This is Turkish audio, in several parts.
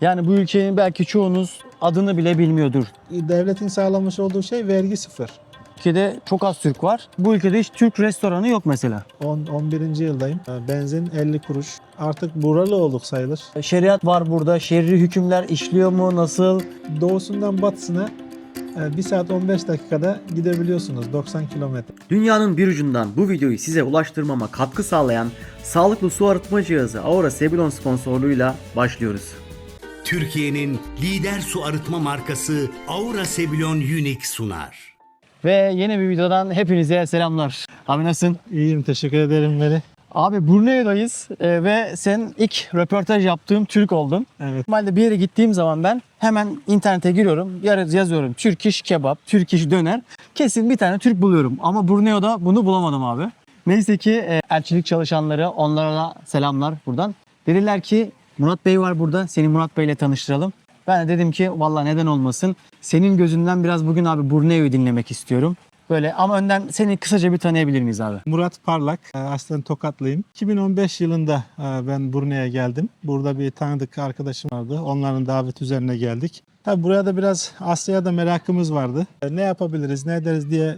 Yani bu ülkenin belki çoğunuz adını bile bilmiyordur. Devletin sağlamış olduğu şey vergi sıfır. Ülkede çok az Türk var. Bu ülkede hiç Türk restoranı yok mesela. 11. yıldayım. Benzin 50 kuruş. Artık buralı olduk sayılır. Şeriat var burada. Şer'i hükümler işliyor mu? Nasıl? Doğusundan batısına 1 saat 15 dakikada gidebiliyorsunuz. 90 kilometre. Dünyanın bir ucundan bu videoyu size ulaştırmama katkı sağlayan sağlıklı su arıtma cihazı Aura Sebilon sponsorluğuyla başlıyoruz. Türkiye'nin lider su arıtma markası Aura Sebilon Unique sunar. Ve yeni bir videodan hepinize selamlar. Abi nasılsın? İyiyim, teşekkür ederim Veli. Abi Brunei'dayız ve sen ilk röportaj yaptığım Türk oldun. Evet. Normalde bir yere gittiğim zaman ben hemen internete giriyorum, yazıyorum Türk iş kebap, Türk iş döner. Kesin bir tane Türk buluyorum ama Brunei'de bunu bulamadım abi. Neyse ki elçilik çalışanları, onlara da selamlar buradan. Dediler ki Murat Bey var burada, seni Murat Bey ile tanıştıralım. Ben de dedim ki vallahi neden olmasın. Senin gözünden biraz bugün abi Brunei'yi dinlemek istiyorum. Böyle ama önden seni kısaca bir tanıyabilir miyiz abi? Murat Parlak, aslen Tokatlıyım. 2015 yılında ben Brunei'ye geldim. Burada bir tanıdık arkadaşım vardı. Onların daveti üzerine geldik. Tabi buraya da biraz Asya'ya da merakımız vardı. Ne yapabiliriz, ne ederiz diye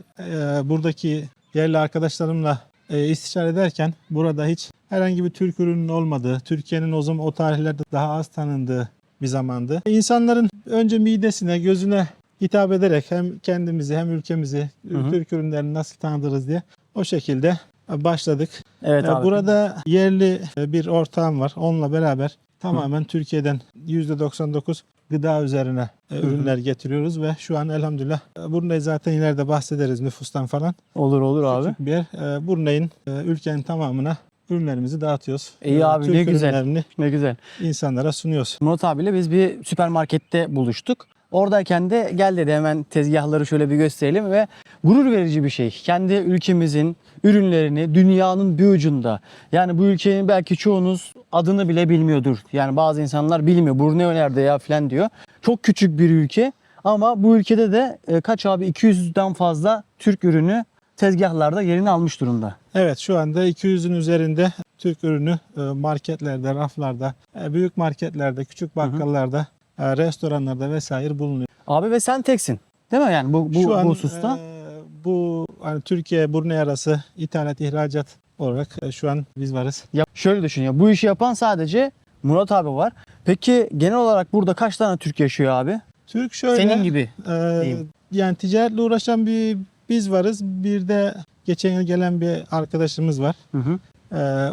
buradaki yerli arkadaşlarımla istişare ederken burada hiç herhangi bir Türk ürünün olmadığı, Türkiye'nin o tarihlerde daha az tanındığı bir zamandı. İnsanların önce midesine, gözüne hitap ederek hem kendimizi hem ülkemizi, Türk ürünlerini nasıl tanıtırız diye o şekilde başladık. Evet abi. Burada yerli bir ortağım var. Onunla beraber tamamen Türkiye'den %99 gıda üzerine ürünler getiriyoruz ve şu an elhamdülillah Brunei zaten ileride bahsederiz nüfustan falan. Olur abi. Küçük bir yer. Brunei'nin ülkenin tamamına ürünlerimizi dağıtıyoruz. İyi abi, Türk ne güzel. ürünlerini Ne güzel. insanlara sunuyoruz. Murat abiyle biz bir süpermarkette buluştuk. Oradayken de gel dedi hemen tezgahları şöyle bir gösterelim ve gurur verici bir şey. Kendi ülkemizin ürünlerini dünyanın bir ucunda. Yani bu ülkenin belki çoğunuz adını bile bilmiyordur. Yani bazı insanlar bilmiyor. Brunei nerede ya falan diyor. Çok küçük bir ülke ama bu ülkede de kaç abi 200'den fazla Türk ürünü tezgahlarda yerini almış durumda. Evet, şu anda 200'ün üzerinde Türk ürünü marketlerde, raflarda, büyük marketlerde, küçük bakkallarda, restoranlarda vesaire bulunuyor. Abi ve sen teksin. Değil mi yani bu Şu an hususta? bu hani Türkiye Brunei arası ithalat ihracat olarak şu an biz varız. Ya şöyle düşün ya, bu işi yapan sadece Murat abi var. Peki genel olarak burada kaç tane Türk yaşıyor abi? Türk şöyle Senin gibi diyeyim. yani ticaretle uğraşan biz varız. Bir de geçen yıl gelen bir arkadaşımız var. Hı hı.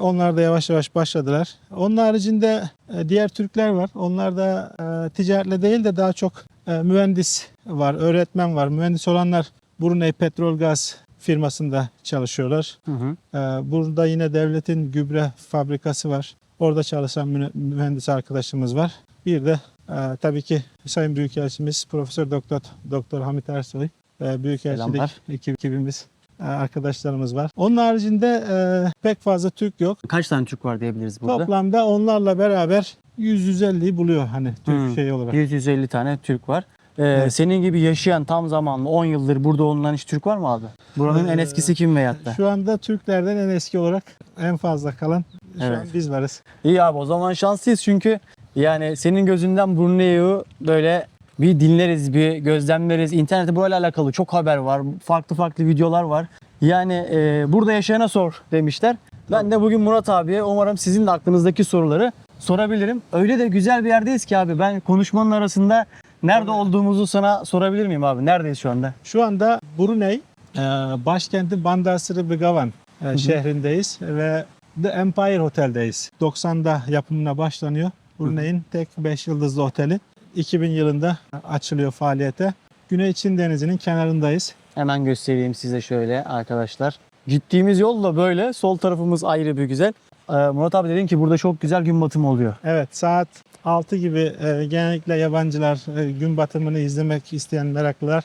Onlar da yavaş yavaş başladılar. Onun haricinde diğer Türkler var. Onlar da ticaretle değil de daha çok mühendis var, öğretmen var. Mühendis olanlar Brunei Petrol Gaz firmasında çalışıyorlar. Hı hı. Burada yine devletin gübre fabrikası var. Orada çalışan mühendis arkadaşımız var. Bir de tabii ki Sayın Büyükelçimiz Profesör Doktor Hamit Ersoy ve Büyükelçilik Selamlar. ekibimiz, arkadaşlarımız var. Onun haricinde pek fazla Türk yok. Kaç tane Türk var diyebiliriz burada? Toplamda onlarla beraber 100-150'yi buluyor hani Türk şey olarak. 150 tane Türk var. Evet. Senin gibi yaşayan tam zamanlı 10 yıldır burada olunan hiç Türk var mı abi? Buranın en eskisi kim veyahut da? Şu anda Türklerden en eski olarak en fazla kalan şu Evet. an biz varız. İyi abi, o zaman şanslıyız çünkü yani senin gözünden Brunei'yi böyle bir dinleriz, bir gözlemleriz. İnternette böyle alakalı çok haber var. Farklı videolar var. Yani burada yaşayana sor demişler. Ben de bugün Murat abiye umarım sizin de aklınızdaki soruları sorabilirim. Öyle de güzel bir yerdeyiz ki abi, ben konuşmanın arasında nerede olduğumuzu sana sorabilir miyim abi? Neredeyiz şu anda? Şu anda Brunei başkenti Bandar Seri Begawan şehrindeyiz ve The Empire Hotel'deyiz. 90'da yapımına başlanıyor. Brunei'nin tek 5 yıldızlı oteli. 2000 yılında açılıyor faaliyete. Güney Çin Denizi'nin kenarındayız. Hemen göstereyim size şöyle arkadaşlar. Gittiğimiz yol da böyle. Sol tarafımız ayrı bir güzel. Murat abi dedin ki burada çok güzel gün batımı oluyor. Evet, saat 6 gibi genellikle yabancılar gün batımını izlemek isteyen meraklılar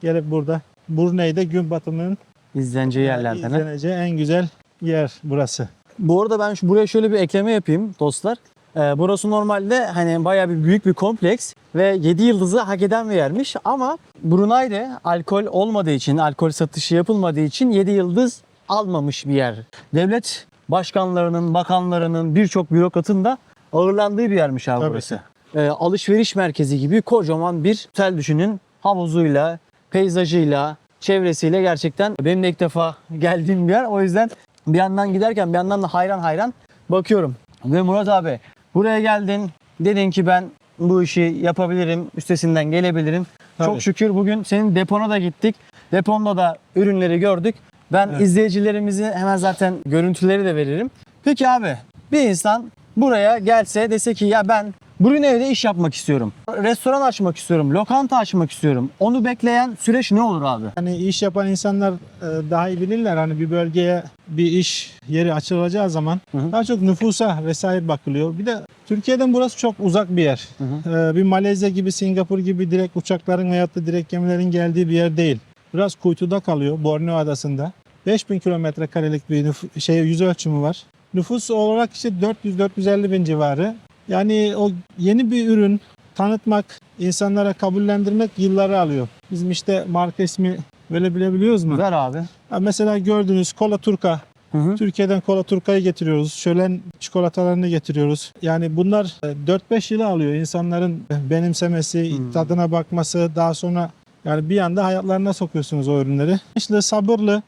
gelip burada Brunei'de gün batımının İzleneceği yerlerden. izleneceği en güzel yer burası. Bu arada ben buraya şöyle bir ekleme yapayım dostlar. Burası normalde hani bayağı bir büyük bir kompleks ve 7 yıldızı hak eden bir yermiş ama Brunei'de alkol olmadığı için, alkol satışı yapılmadığı için 7 yıldız almamış bir yer. Devlet başkanlarının, bakanlarının, birçok bürokratın da ağırlandığı bir yermiş abi Tabii burası. ki. alışveriş merkezi gibi kocaman bir otel düşünün. Havuzuyla, peyzajıyla, çevresiyle gerçekten benim de ilk defa geldiğim bir yer. O yüzden bir yandan giderken bir yandan da hayran hayran bakıyorum. Ve Murat abi buraya geldin. Dedin ki ben bu işi yapabilirim, üstesinden gelebilirim. Tabii. Çok şükür bugün senin depona da gittik. Deponda da ürünleri gördük. Ben izleyicilerimize hemen zaten görüntüleri de veririm. Peki abi bir insan buraya gelse dese ki ya ben Brunei'de iş yapmak istiyorum. Restoran açmak istiyorum, lokanta açmak istiyorum. Onu bekleyen süreç ne olur abi? Hani iş yapan insanlar daha iyi bilirler. Hani bir bölgeye bir iş yeri açılacağı zaman daha çok nüfusa vesaire bakılıyor. Bir de Türkiye'den burası çok uzak bir yer. Bir Malezya gibi, Singapur gibi direkt uçakların veyahut da direkt gemilerin geldiği bir yer değil. Biraz kuytuda kalıyor Borneo Adası'nda. 5000 kilometre karelik bir yüz ölçümü var. Nüfus olarak işte 400-450 bin civarı. Yani o yeni bir ürün tanıtmak, insanlara kabullendirmek yılları alıyor. Bizim işte marka ismi verebiliyoruz mu? Ver abi. Mesela gördüğünüz Kola Turka. Türkiye'den Kola Turka'yı getiriyoruz. Şölen çikolatalarını getiriyoruz. Yani bunlar 4-5 yılı alıyor insanların benimsemesi, tadına bakması, daha sonra yani bir anda hayatlarına sokuyorsunuz o ürünleri. İşte sabırlı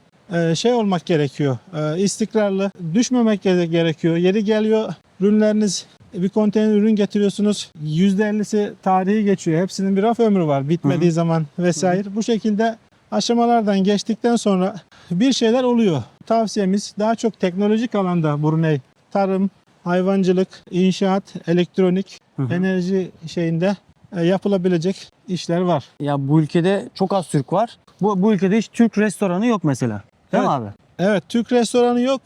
olmak gerekiyor. İstikrarlı, düşmemek gerekiyor. Yeri geliyor ürünleriniz bir konteyner ürün getiriyorsunuz. %50'si tarihi geçiyor. Hepsinin bir raf ömrü var. Bitmediği zaman vesaire. Bu şekilde aşamalardan geçtikten sonra bir şeyler oluyor. Tavsiyemiz daha çok teknolojik alanda Brunei. Tarım, hayvancılık, inşaat, elektronik, enerji şeyinde yapılabilecek işler var. Ya bu ülkede çok az Türk var. Bu ülkede hiç Türk restoranı yok mesela. Değil mi abi? Evet, Türk restoranı yok.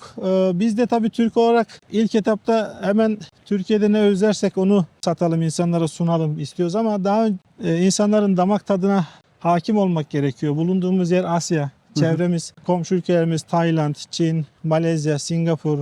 Biz de tabii Türk olarak ilk etapta hemen Türkiye'de ne özlersek onu satalım, insanlara sunalım istiyoruz ama daha insanların damak tadına hakim olmak gerekiyor. Bulunduğumuz yer Asya. Çevremiz, komşu ülkelerimiz Tayland, Çin, Malezya, Singapur,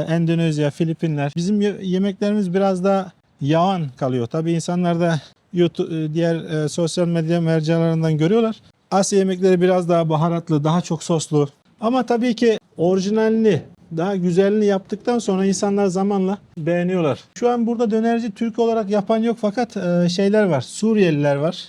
Endonezya, Filipinler. Bizim yemeklerimiz biraz daha yağan kalıyor. Tabii insanlar da YouTube, diğer sosyal medya mecralarından görüyorlar. Asya yemekleri biraz daha baharatlı, daha çok soslu. Ama tabii ki orijinalini, daha güzelini yaptıktan sonra insanlar zamanla beğeniyorlar. Şu an burada dönerci Türk olarak yapan yok fakat şeyler var. Suriyeliler var.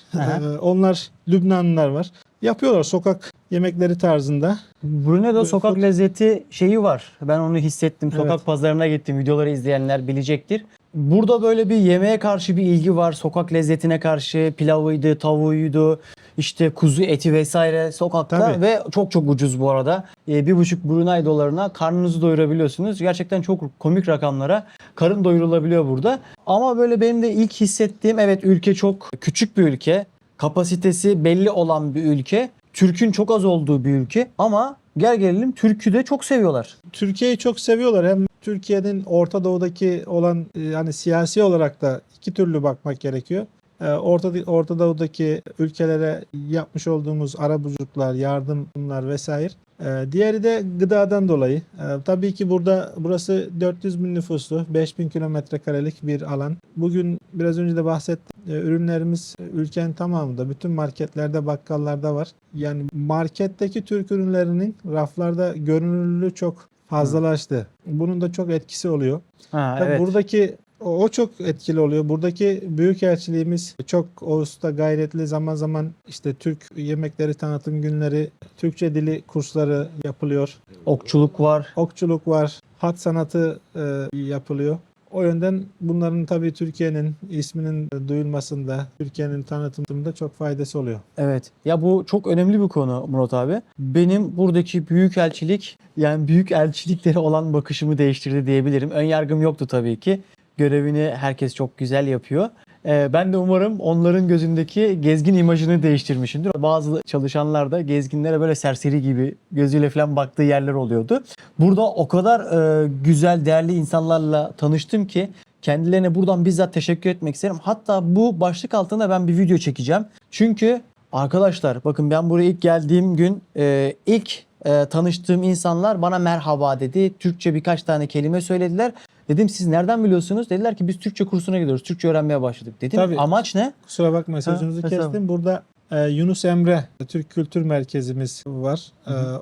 Onlar Lübnanlılar var. Yapıyorlar sokak yemekleri tarzında. Brunei'de sokak lezzeti şeyi var. Ben onu hissettim. Sokak Evet. pazarına gittim. Videoları izleyenler bilecektir. Burada böyle bir yemeğe karşı bir ilgi var. Sokak lezzetine karşı pilavıydı, tavuğuydu, işte kuzu eti vesaire sokakta Tabii. ve çok çok ucuz bu arada. 1,5 Brunei dolarına karnınızı doyurabiliyorsunuz. Gerçekten çok komik rakamlara karın doyurulabiliyor burada. Ama böyle benim de ilk hissettiğim evet ülke çok küçük bir ülke. Kapasitesi belli olan bir ülke. Türk'ün çok az olduğu bir ülke ama gel gelelim Türk'ü de çok seviyorlar. Türkiye'yi çok seviyorlar. Hem Türkiye'nin Orta Doğu'daki olan yani siyasi olarak da iki türlü bakmak gerekiyor. Orta Doğu'daki ülkelere yapmış olduğumuz arabuluculuklar, yardımlar vesaire. Diğeri de gıdadan dolayı. Tabii ki burası 400 bin nüfuslu, 5000 kilometre karelik bir alan. Bugün biraz önce de bahsettim. Ürünlerimiz ülkenin tamamında, bütün marketlerde, bakkallarda var. Yani marketteki Türk ürünlerinin raflarda görünürlüğü çok fazlalaştı. Bunun da çok etkisi oluyor. Tabii Evet. buradaki o çok etkili oluyor. Buradaki büyükelçiliğimiz çok usta gayretli, zaman zaman işte Türk yemekleri tanıtım günleri, Türkçe dili kursları yapılıyor. Okçuluk var. Okçuluk var, hat sanatı yapılıyor. O yönden bunların tabii Türkiye'nin isminin duyulmasında, Türkiye'nin tanıtımında çok faydası oluyor. Evet. Ya bu çok önemli bir konu Murat abi. Benim buradaki büyükelçilik yani büyük elçiliklere olan bakışımı değiştirdi diyebilirim. Ön yargım yoktu tabii ki. Görevini herkes çok güzel yapıyor. Ben de umarım onların gözündeki gezgin imajını değiştirmişimdir. Bazı çalışanlar da gezginlere böyle serseri gibi gözüyle falan baktığı yerler oluyordu. Burada o kadar güzel, değerli insanlarla tanıştım ki kendilerine buradan bizzat teşekkür etmek isterim. Hatta bu başlık altında ben bir video çekeceğim. Çünkü arkadaşlar bakın ben buraya ilk geldiğim gün ilk tanıştığım insanlar bana merhaba dedi. Türkçe birkaç tane kelime söylediler. Dedim siz nereden biliyorsunuz? Dediler ki biz Türkçe kursuna gidiyoruz. Türkçe öğrenmeye başladık. Dedim Tabii. amaç ne? Kusura bakma sözünüzü kestim. Burada Yunus Emre Türk Kültür Merkezimiz var.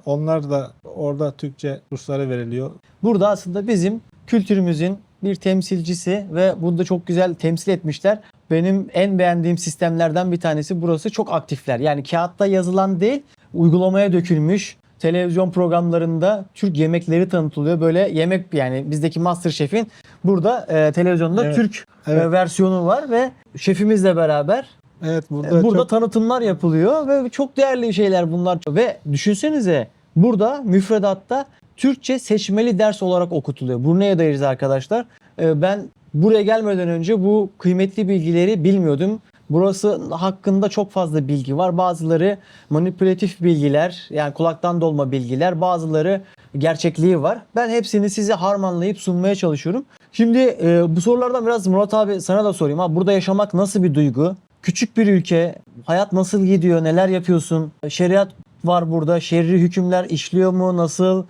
Onlar da orada Türkçe kursları veriliyor. Burada aslında bizim kültürümüzün bir temsilcisi ve bunu da çok güzel temsil etmişler. Benim en beğendiğim sistemlerden bir tanesi burası. Çok aktifler. Yani kağıtta yazılan değil, uygulamaya dökülmüş. Televizyon programlarında Türk yemekleri tanıtılıyor. Böyle yemek, yani bizdeki MasterChef'in burada televizyonda Evet. Türk Evet. versiyonu var ve şefimizle beraber Evet, burada burada çok tanıtımlar yapılıyor ve çok değerli şeyler bunlar. Ve düşünsenize, burada müfredatta Türkçe seçmeli ders olarak okutuluyor. Brunei'deyiz arkadaşlar. Ben buraya gelmeden önce bu kıymetli bilgileri bilmiyordum. Burası hakkında çok fazla bilgi var. Bazıları manipülatif bilgiler, yani kulaktan dolma bilgiler, bazıları gerçekliği var. Ben hepsini size harmanlayıp sunmaya çalışıyorum. Şimdi bu sorulardan biraz Murat abi sana da sorayım. Abi, burada yaşamak nasıl bir duygu? Küçük bir ülke, hayat nasıl gidiyor, neler yapıyorsun? Şeriat var burada, şer'i hükümler işliyor mu, nasıl?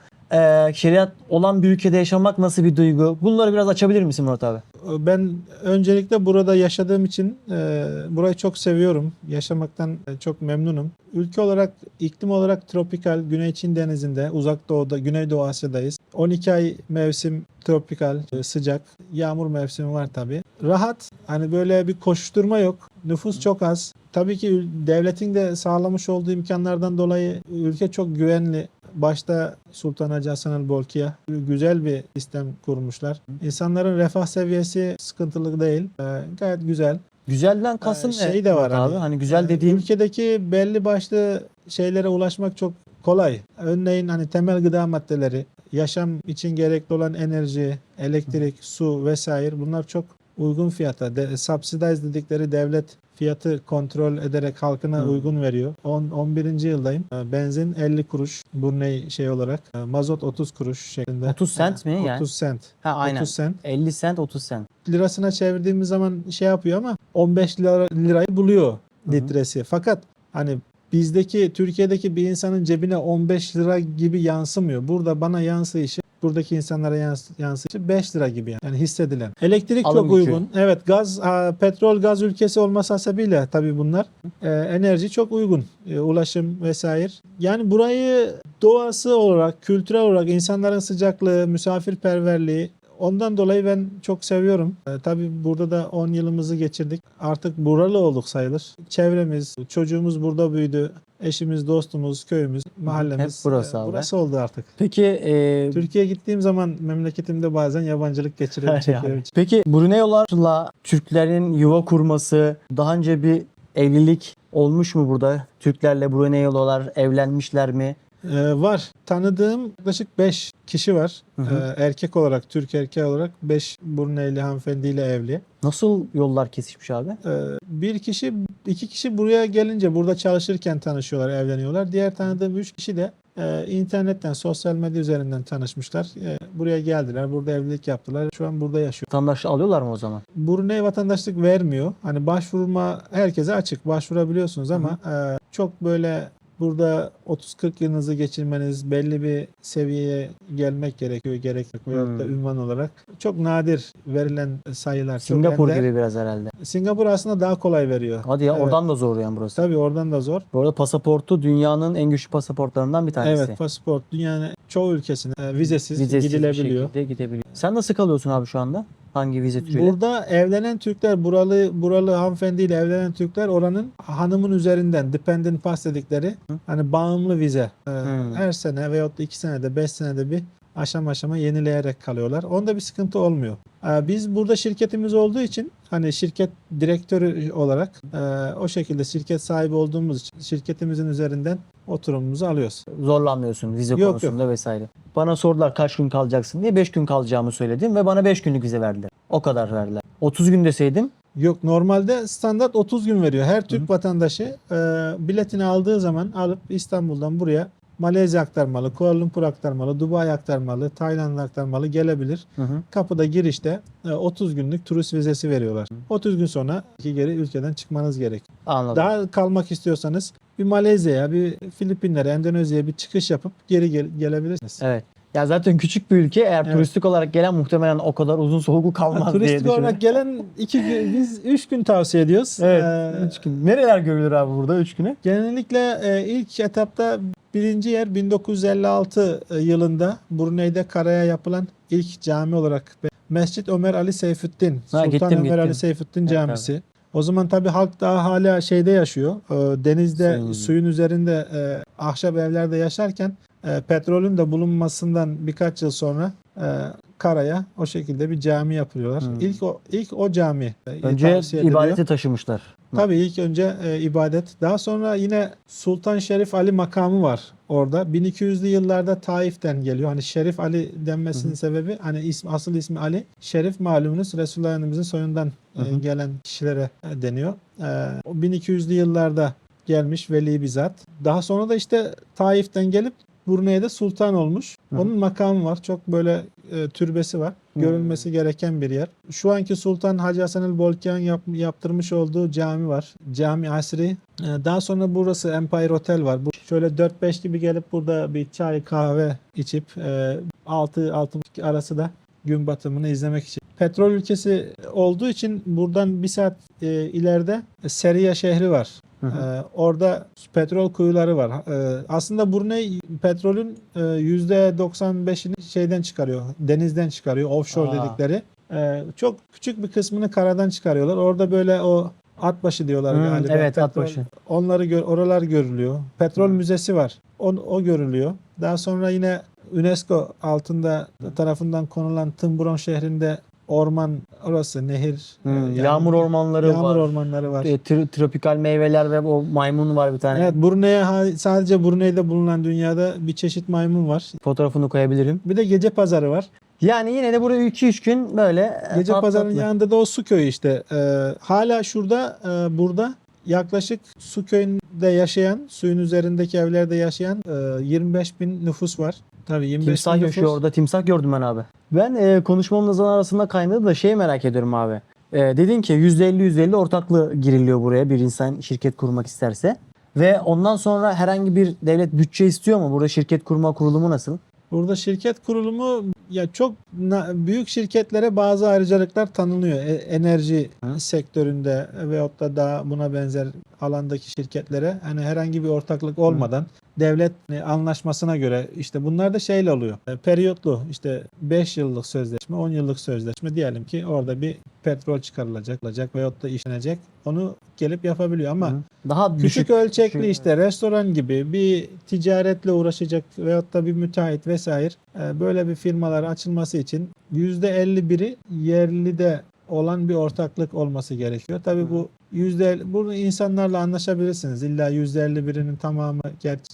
Şeriat olan bir ülkede yaşamak nasıl bir duygu? Bunları biraz açabilir misin Murat abi? Ben öncelikle burada yaşadığım için burayı çok seviyorum. Yaşamaktan çok memnunum. Ülke olarak, iklim olarak tropikal, Güney Çin Denizi'nde, Uzak Doğu'da, Güneydoğu Asya'dayız. 12 ay mevsim tropikal, sıcak. Yağmur mevsimi var tabii. Rahat, hani böyle bir koşuşturma yok. Nüfus çok az. Tabii ki devletin de sağlamış olduğu imkanlardan dolayı ülke çok güvenli. Başta Sultan Hacı Hasan el Bolkiah güzel bir sistem kurmuşlar. İnsanların refah seviyesi sıkıntılı değil. Gayet güzel. Güzelden kasım ne? Şey de var Murat abi? Hani güzel dediğin ülkedeki belli başlı şeylere ulaşmak çok kolay. Örneğin hani temel gıda maddeleri, yaşam için gerekli olan enerji, elektrik, su vesaire, bunlar çok uygun fiyata. Subsidize dedikleri, devlet fiyatı kontrol ederek halkına uygun veriyor. 11. yıldayım. Benzin 50 kuruş Brunei şey olarak. Mazot 30 kuruş şeklinde. 30 sent mi yani? 30 sent. Ha, aynen. 30 sent. 50 sent, 30 sent. Lirasına çevirdiğimiz zaman şey yapıyor ama 15 lirayı buluyor litresi. Fakat hani bizdeki, Türkiye'deki bir insanın cebine 15 lira gibi yansımıyor. Burada bana yansıyışı, buradaki insanlara yansıyışı 5 lira gibi yani hissedilen. Elektrik Alım çok gücü. uygun. Evet, gaz, petrol gaz ülkesi olması hasebiyle tabii bunlar. Enerji çok uygun. Ulaşım vesaire. Yani burayı doğası olarak, kültürel olarak insanların sıcaklığı, misafirperverliği, ondan dolayı ben çok seviyorum. Tabii burada da 10 yılımızı geçirdik. Artık buralı olduk sayılır. Çevremiz, çocuğumuz burada büyüdü. Eşimiz, dostumuz, köyümüz, mahallemiz. Hep burası abi. Burası oldu artık. Peki Türkiye'ye gittiğim zaman memleketimde bazen yabancılık geçiriyorum. çekiyorum. Peki Bruneiyolarla Türklerin yuva kurması, daha önce bir evlilik olmuş mu burada? Türklerle Bruneiyolar evlenmişler mi? Var. Tanıdığım yaklaşık 5 kişi var. Erkek olarak, Türk erkeği olarak 5 Brunei'li hanımefendiyle evli. Nasıl yollar kesişmiş abi? Bir kişi, 2 kişi buraya gelince, burada çalışırken tanışıyorlar, evleniyorlar. Diğer tanıdığım 3 kişi de internetten, sosyal medya üzerinden tanışmışlar. Buraya geldiler, burada evlilik yaptılar. Şu an burada yaşıyor. Vatandaşlığı alıyorlar mı o zaman? Brunei vatandaşlık vermiyor. Hani başvurma herkese açık, başvurabiliyorsunuz ama çok böyle burada 30-40 yılınızı geçirmeniz, belli bir seviyeye gelmek gerekiyor, veyahut da ünvan olarak. Çok nadir verilen sayılar. Singapur çok ender. gibi biraz herhalde. Singapur aslında daha kolay veriyor. Hadi ya, Evet. oradan da zor yani burası. Tabii oradan da zor. Bu arada pasaportu dünyanın en güçlü pasaportlarından bir tanesi. Evet, pasaport dünyanın çoğu ülkesine vizesiz, Vizesiz bir gidilebiliyor. şekilde gidebiliyor. Sen nasıl kalıyorsun abi şu anda? Hangi vize türüyle? Burada evlenen Türkler, buralı hanımefendiyle evlenen Türkler oranın hanımın üzerinden dependent pass dedikleri, hani bağımlı vize. Her sene veyahut da 2 senede, 5 senede bir aşama yenileyerek kalıyorlar. Onda bir sıkıntı olmuyor. Biz burada şirketimiz olduğu için, hani şirket direktörü olarak o şekilde şirket sahibi olduğumuz için şirketimizin üzerinden oturumumuzu alıyoruz. Zorlanmıyorsun vize Yok, konusunda vesaire. Bana sordular kaç gün kalacaksın diye, 5 gün kalacağımı söyledim ve bana 5 günlük vize verdiler. O kadar verdiler. 30 gün deseydim. Yok, normalde standart 30 gün veriyor. Her Türk vatandaşı biletini aldığı zaman alıp İstanbul'dan buraya Malezya aktarmalı, Kuala Lumpur aktarmalı, Dubai aktarmalı, Tayland aktarmalı gelebilir. Kapıda girişte 30 günlük turist vizesi veriyorlar. 30 gün sonra geri ülkeden çıkmanız gerek. Anladım. Daha kalmak istiyorsanız bir Malezya'ya, bir Filipinler'e, Endonezya'ya bir çıkış yapıp geri gelebilirsiniz. Evet. Ya zaten küçük bir ülke, eğer Evet. turistik olarak gelen muhtemelen o kadar uzun soluklu kalmaz diye Turistik düşünüyorum. olarak gelen 2 gün, biz 3 gün tavsiye ediyoruz. Evet. 3 gün. Nereler görülür abi burada 3 güne? Genellikle ilk etapta birinci yer 1956 yılında Brunei'de karaya yapılan ilk cami olarak Mescit Ömer Ali Seyfettin. Ha, Sultan gittim, Ömer Ali gittim. Seyfettin Evet, Camisi. O zaman tabii halk daha hala şeyde yaşıyor. Denizde, Suyun- suyun üzerinde ahşap evlerde yaşarken petrolün de bulunmasından birkaç yıl sonra karaya o şekilde bir cami yapıyorlar. İlk o cami Önce tavsiye ediliyor. ibadeti taşımışlar. Tabii ilk önce ibadet. Daha sonra yine Sultan Şerif Ali makamı var orada. 1200'lü yıllarda Taif'ten geliyor. Hani Şerif Ali denmesinin sebebi hani asıl ismi Ali. Şerif malumunuz Resulullah Efendimizin soyundan gelen kişilere deniyor. O 1200'lü yıllarda gelmiş veli bir zat. Daha sonra da işte Taif'ten gelip Brunei'de sultan olmuş. Onun makamı var. Çok böyle türbesi var. Görülmesi gereken bir yer. Şu anki Sultan Hacı Hasan el Bolkiah'ın yaptırmış olduğu cami var. Cami Asri. Daha sonra burası Empire Hotel var. Bu şöyle 4-5 gibi gelip burada bir çay kahve içip 6-6.30 arası da gün batımını izlemek için. Petrol ülkesi olduğu için buradan bir saat ileride Seriya şehri var. Orada petrol kuyuları var. Aslında Brunei petrolün %95'ini şeyden çıkarıyor. Denizden çıkarıyor. Offshore dedikleri. Çok küçük bir kısmını karadan çıkarıyorlar. Orada böyle o Atbaşı diyorlar galiba. Evet, Petrol, Atbaşı. oralar görülüyor. Petrol müzesi var. O görülüyor. Daha sonra yine UNESCO altında tarafından konulan Tiburon şehrinde orman, orası nehir. Yani Yağmur ormanları yağmur var. ormanları var. Tropikal meyveler ve o maymun var bir tane. Evet, sadece Brunei'de bulunan dünyada bir çeşit maymun var. Fotoğrafını koyabilirim. Bir de gece pazarı var. Yani yine de buraya 2-3 gün böyle Gece tatlı pazarının tatlı. yanında da o su köyü işte. Hala şurada, burada yaklaşık su köyünde yaşayan, suyun üzerindeki evlerde yaşayan 25 bin nüfus var. Tabii 25 Timsah bin yaşıyor nüfus. orada. Timsah gördüm ben abi. Ben konuşmamın zaman arasında kaynadı da şeyi merak ediyorum abi. Dedin ki %50 ortaklı giriliyor buraya bir insan şirket kurmak isterse. Ve ondan sonra herhangi bir devlet bütçe istiyor mu? Burada şirket kurma kurulumu nasıl? Burada şirket kurulumu ya çok büyük şirketlere bazı ayrıcalıklar tanınıyor. Enerji sektöründe veyahut da daha buna benzer alandaki şirketlere hani herhangi bir ortaklık olmadan devlet anlaşmasına göre işte bunlar da şeyle oluyor. Periyotlu işte 5 yıllık sözleşme, 10 yıllık sözleşme diyelim ki orada bir petrol çıkarılacak veyahut da işlenecek. Onu gelip yapabiliyor ama Daha küçük ölçekli işte restoran gibi bir ticaretle uğraşacak veyahut da bir müteahhit vesaire böyle bir firmalar açılması için %51'i yerli de olan bir ortaklık olması gerekiyor. Tabii bu bunu insanlarla anlaşabilirsiniz. İlla %51'inin tamamı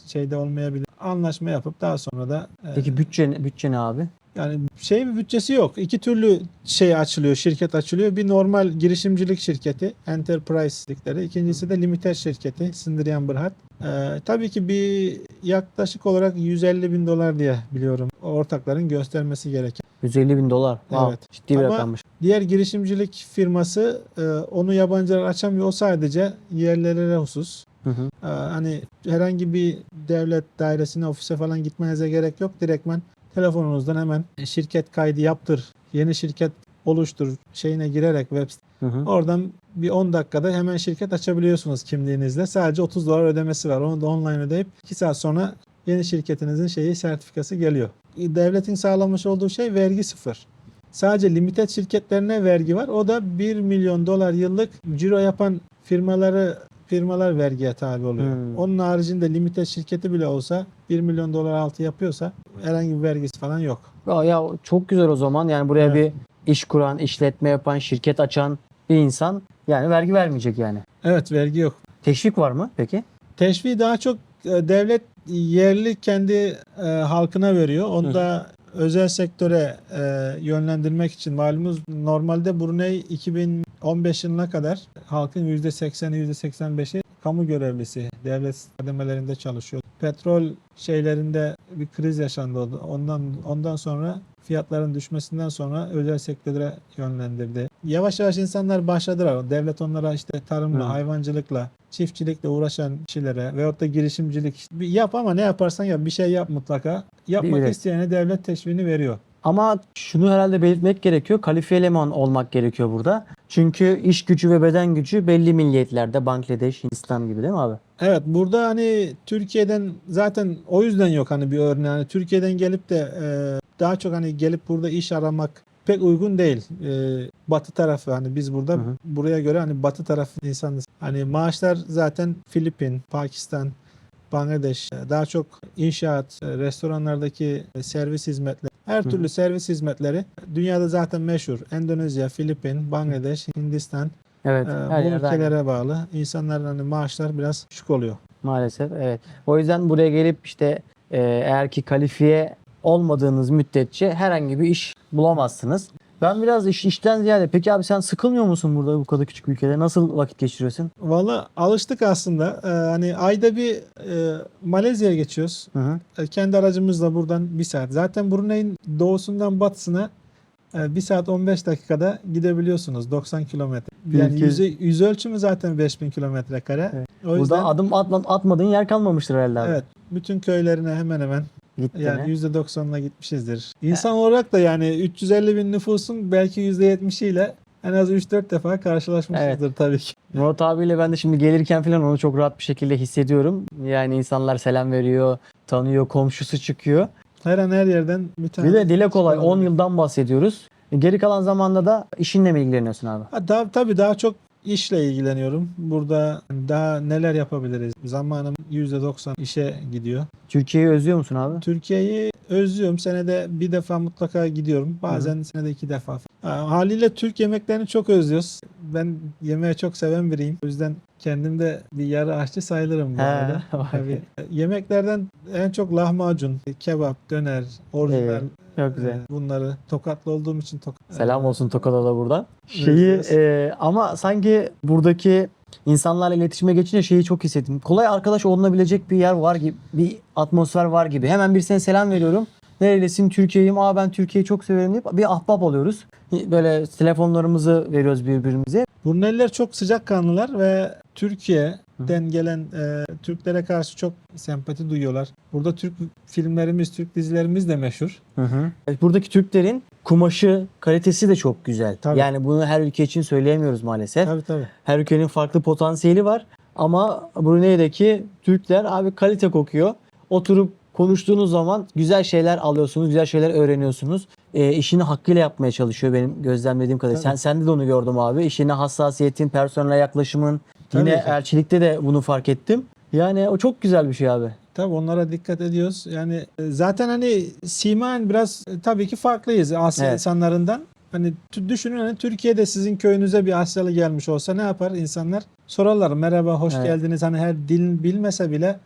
şeyde olmayabilir. Anlaşma yapıp daha sonra da Peki bütçe ne abi? yani bir bütçesi yok. İki türlü şey açılıyor, şirket açılıyor. Bir normal girişimcilik şirketi, enterprise dedikleri. İkincisi de limited şirketi, Sindrian Berhad. Tabii ki bir yaklaşık olarak $150.000 diye biliyorum. Ortakların göstermesi gereken. $150.000. Wow, Evet. ciddi bir Ama rakammış. diğer girişimcilik firması onu yabancılar açamıyor. O sadece yerlilere husus. Hani herhangi bir devlet dairesine, ofise falan gitmenize gerek yok. Direktmen telefonunuzdan hemen şirket kaydı yaptır, yeni şirket oluştur şeyine girerek web oradan bir 10 dakikada hemen şirket açabiliyorsunuz kimliğinizle. Sadece $30 ödemesi var. Onu da online ödeyip 2 saat sonra yeni şirketinizin sertifikası geliyor. Devletin sağlamış olduğu şey vergi sıfır. Sadece limited şirketlerine vergi var. O da $1 milyon yıllık ciro yapan firmalar vergiye tabi oluyor. Onun haricinde limited şirketi bile olsa $1 milyon altı yapıyorsa herhangi bir vergisi falan yok. Ya çok güzel o zaman. Yani buraya Evet. bir iş kuran, işletme yapan, şirket açan bir insan yani vergi vermeyecek yani. Evet, vergi yok. Teşvik var mı peki? Teşviği daha çok devlet yerli kendi halkına veriyor. Onu da özel sektöre yönlendirmek için malumunuz normalde Brunei 2015 yılına kadar halkın %80'i %85'i kamu görevlisi devlet kademelerinde çalışıyor. Petrol şeylerinde bir kriz yaşandı. Ondan sonra fiyatların düşmesinden sonra özel sektöre yönlendirdi. Yavaş yavaş insanlar başladılar. Devlet onlara işte tarımla, hayvancılıkla, çiftçilikle uğraşan kişilere veyahut da girişimcilik yap ama ne yaparsan yap bir şey yap mutlaka. Yapmak Evet. isteyene devlet teşviğini veriyor. Ama şunu herhalde belirtmek gerekiyor. Kalifiye eleman olmak gerekiyor burada. Çünkü iş gücü ve beden gücü belli milliyetlerde. Bangladeş, Hindistan gibi değil mi abi? Evet, burada hani Türkiye'den zaten o yüzden yok hani bir örneği. Hani Türkiye'den gelip de daha çok hani gelip burada iş aramak pek uygun değil. Batı tarafı hani biz burada Hı hı. buraya göre hani batı tarafı insanız. Hani maaşlar zaten Filipin, Pakistan, Bangladeş daha çok inşaat, restoranlardaki servis hizmetleri, her Hı hı. türlü servis hizmetleri dünyada zaten meşhur. Endonezya, Filipin, Bangladeş, Hindistan Evet, her bu yerde aynı. ülkelere bağlı. İnsanların hani maaşlar biraz düşük oluyor. Maalesef evet. O yüzden buraya gelip işte eğer ki kalifiye olmadığınız müddetçe herhangi bir iş bulamazsınız. Ben biraz işten ziyade peki abi sen sıkılmıyor musun burada bu kadar küçük ülkede? Nasıl vakit geçiriyorsun? Valla alıştık aslında. Hani ayda bir Malezya'ya geçiyoruz. Hı hı. Kendi aracımızla buradan 1 saat. Zaten Brunei'nin doğusundan batısına 1 saat 15 dakikada gidebiliyorsunuz. 90 kilometre. Yani Ülke- yüz ölçümü zaten 5000 kilometre kare. Evet. O yüzden Burada atmadığın yer kalmamıştır herhalde abi. evet, bütün köylerine hemen hemen Gitti yani ne? %90'ına gitmişizdir. İnsan olarak da yani 350 bin nüfusun belki %70'iyle en az 3-4 defa karşılaşmışızdır tabii ki. Murat abiyle ben de şimdi gelirken falan onu çok rahat bir şekilde hissediyorum. Yani insanlar selam veriyor, tanıyor, komşusu çıkıyor. Her an her yerden bir tane. Bir de dile kolay 10 çıkarılıyor. yıldan bahsediyoruz. Geri kalan zamanda da işinle mi ilgileniyorsun abi? Tabii daha çok işle ilgileniyorum. Burada daha neler yapabiliriz? Zamanım %90 işe gidiyor. Türkiye'yi özlüyor musun abi? Türkiye'yi özlüyorum. Senede bir defa mutlaka gidiyorum. Bazen senede 2 defa. Haliyle Türk yemeklerini çok özlüyoruz. Ben yemeği çok seven biriyim. O yüzden kendim de bir yarı aşçı sayılırım bu He, arada. vay. Tabii. Yemeklerden en çok lahmacun, kebap, döner, orijinal. Çok güzel. Bunları Tokatlı olduğum için Selam olsun Tokat'a da buradan. Özlüyoruz. Ama sanki buradaki insanlarla iletişime geçince şeyi çok hissettim. Kolay arkadaş olunabilecek bir yer var gibi, bir atmosfer var gibi. Hemen birisine selam veriyorum. Nerelisin? Türkiye'yim. Ben Türkiye'yi çok severim deyip bir ahbap oluyoruz. Böyle telefonlarımızı veriyoruz birbirimize. Bruneiler çok sıcakkanlılar ve Türkiye'den gelen Türklere karşı çok sempati duyuyorlar. Burada Türk filmlerimiz, Türk dizilerimiz de meşhur. Buradaki Türklerin kumaşı kalitesi de çok güzel. Tabii. Yani bunu her ülke için söyleyemiyoruz maalesef. Tabii. Her ülkenin farklı potansiyeli var. Ama Brunei'deki Türkler abi kalite kokuyor. Oturup konuştuğunuz zaman güzel şeyler alıyorsunuz, güzel şeyler öğreniyorsunuz. İşini hakkıyla yapmaya çalışıyor benim gözlemlediğim kadarıyla. Tabii. Sende de onu gördüm abi. İşine hassasiyetin, personele yaklaşımın. Tabii Yine ki. elçilikte de bunu fark ettim. Yani o çok güzel bir şey abi. Tabii onlara dikkat ediyoruz. Yani zaten hani simaen biraz tabii ki farklıyız Asya Evet. insanlarından. Hani düşünün hani Türkiye'de sizin köyünüze bir Asyalı gelmiş olsa ne yapar insanlar? Sorarlar merhaba, hoş Evet. geldiniz. Hani her dil bilmese bile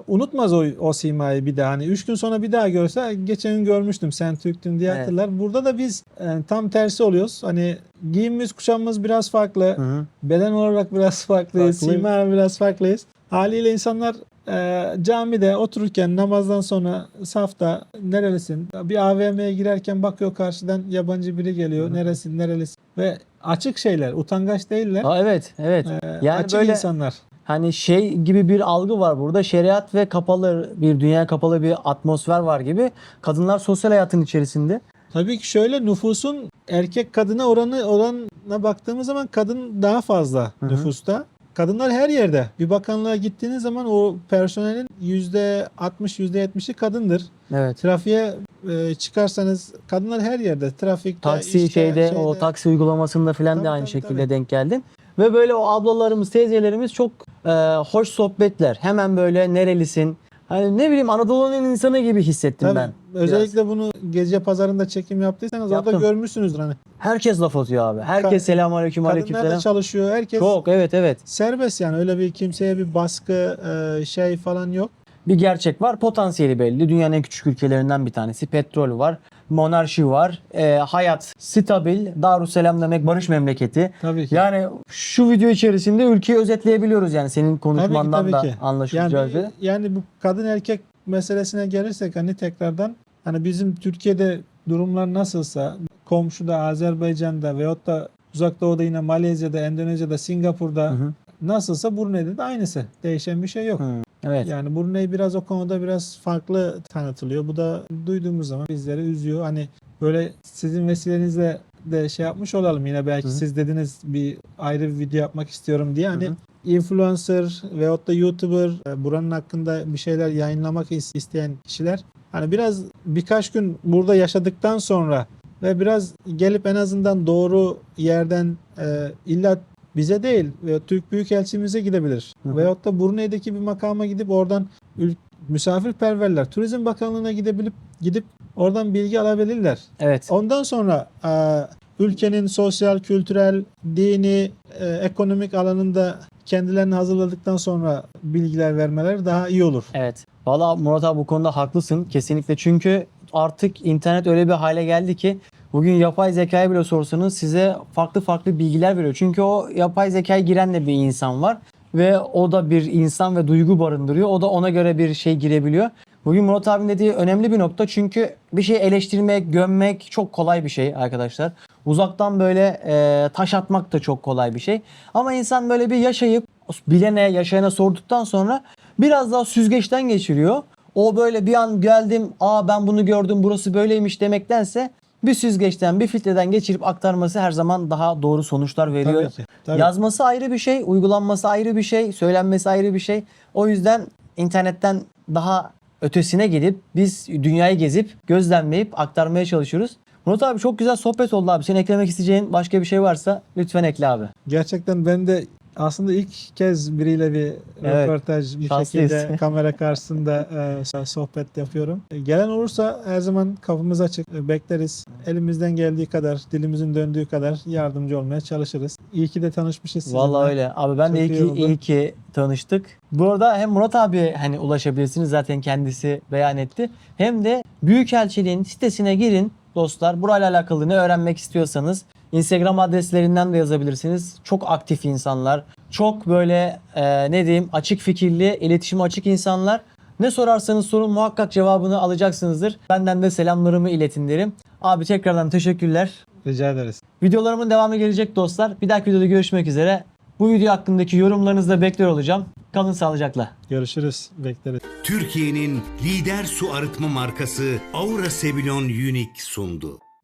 unutmaz o simayı bir daha. Hani 3 gün sonra bir daha görse geçen gün görmüştüm sen Türktün diye Evet. hatırlar. Burada da biz tam tersi oluyoruz. Hani giyimimiz, kuşamımız biraz farklı. Hı. Beden olarak biraz farklıyız. Farklı. Simayen biraz farklıyız. Haliyle insanlar camide otururken namazdan sonra safta nerelisin? Bir AVM'ye girerken bakıyor karşıdan yabancı biri geliyor. Neresin, nerelisin? Ve açık şeyler, utangaç değiller. Evet. Yani Açık böyle insanlar. hani şey gibi bir algı var burada. Şeriat ve kapalı bir dünya, kapalı bir atmosfer var gibi. Kadınlar sosyal hayatın içerisinde. Tabii ki şöyle nüfusun erkek kadına oranına baktığımız zaman kadın daha fazla nüfusta. Kadınlar her yerde. Bir bakanlığa gittiğiniz zaman o personelin %60, %70'i kadındır. Evet. Trafiğe çıkarsanız kadınlar her yerde. Trafikte, Taksi işte, o taksi uygulamasında falan da Tabii, aynı tabii, şekilde tabii. denk geldin. Ve böyle o ablalarımız, teyzelerimiz çok hoş sohbetler. Hemen böyle nerelisin? Hani ne bileyim Anadolu'nun insanı gibi hissettim Tabii, ben. özellikle bunu Gece Pazarı'nda çekim yaptıysanız Yaptım. orada görmüşsünüzdür hani. Herkes laf atıyor abi. Herkes selamünaleyküm, Kadınlar da aleykümselam. çalışıyor. Herkes Çok evet. serbest yani öyle bir kimseye bir baskı şey falan yok. Bir gerçek var. Potansiyeli belli. Dünyanın en küçük ülkelerinden bir tanesi. Petrol var. Monarşi var. Hayat stabil. Darüsselam demek barış memleketi. Tabii ki. Yani şu video içerisinde ülkeyi özetleyebiliyoruz yani senin konuşmandan Tabii da ki. anlaşılacağı üzere. Yani bu kadın erkek meselesine gelirsek hani tekrardan hani bizim Türkiye'de durumlar nasılsa komşuda Azerbaycan'da veyahut da Uzak Doğu'da yine Malezya'da, Endonezya'da, Singapur'da nasılsa Brunei'de de aynısı. Değişen bir şey yok. Evet. Yani Brunei biraz o konuda biraz farklı tanıtılıyor. Bu da duyduğumuz zaman bizleri üzüyor. Hani böyle sizin vesilenizle de şey yapmış olalım. Yine belki siz dediniz bir ayrı bir video yapmak istiyorum diye. Hani influencer veyahut da YouTuber buranın hakkında bir şeyler yayınlamak isteyen kişiler hani birkaç gün burada yaşadıktan sonra ve biraz gelip en azından doğru yerden illa bize değil Türk Büyükelçimize gidebilir. Hı hı. Veyahut da Brunei'deki bir makama gidip oradan misafirperverler Turizm Bakanlığı'na gidip oradan bilgi alabilirler. Evet. Ondan sonra ülkenin sosyal, kültürel, dini, ekonomik alanında kendilerini hazırladıktan sonra bilgiler vermeleri daha iyi olur. Evet. Valla Murat abi bu konuda haklısın kesinlikle. Çünkü artık internet öyle bir hale geldi ki bugün yapay zekaya bile sorsanız size farklı farklı bilgiler veriyor. Çünkü o yapay zekaya giren de bir insan var ve o da bir insan ve duygu barındırıyor. O da ona göre bir şey girebiliyor. Bugün Murat abinin dediği önemli bir nokta, çünkü bir şeyi eleştirmek, gömmek çok kolay bir şey arkadaşlar. Uzaktan böyle taş atmak da çok kolay bir şey. Ama insan böyle bir yaşayıp bilene, yaşayana sorduktan sonra biraz daha süzgeçten geçiriyor. O böyle bir an geldim, ben bunu gördüm, burası böyleymiş demektense bir süzgeçten, bir filtreden geçirip aktarması her zaman daha doğru sonuçlar veriyor. Tabii ki. Tabii. Yazması ayrı bir şey, uygulanması ayrı bir şey, söylenmesi ayrı bir şey. O yüzden internetten daha ötesine gidip biz dünyayı gezip gözlemleyip aktarmaya çalışıyoruz. Murat abi çok güzel sohbet oldu abi. Senin eklemek isteyeceğin başka bir şey varsa lütfen ekle abi. Gerçekten ben de aslında ilk kez biriyle bir Evet, röportaj bir şanslıyız. şekilde kamera karşısında sohbet yapıyorum. Gelen olursa her zaman kapımız açık, bekleriz. Elimizden geldiği kadar, dilimizin döndüğü kadar yardımcı olmaya çalışırız. İyi ki de tanışmışız sizinle. Vallahi öyle. Abi ben de Çok iyi oldu. iyi ki tanıştık. Bu arada hem Murat abi hani ulaşabilirsiniz, zaten kendisi beyan etti. Hem de Büyükelçiliğin sitesine girin dostlar. Burayla alakalı ne öğrenmek istiyorsanız Instagram adreslerinden de yazabilirsiniz. Çok aktif insanlar. Çok böyle ne diyeyim, açık fikirli, iletişime açık insanlar. Ne sorarsanız sorun muhakkak cevabını alacaksınızdır. Benden de selamlarımı iletin derim. Abi tekrardan teşekkürler. Rica ederiz. Videolarımın devamı gelecek dostlar. Bir dahaki videoda görüşmek üzere. Bu video hakkındaki yorumlarınızı da bekliyor olacağım. Kalın sağlıcakla. Görüşürüz. Bekleriz. Türkiye'nin lider su arıtma markası Aura Sebilon Unique sundu.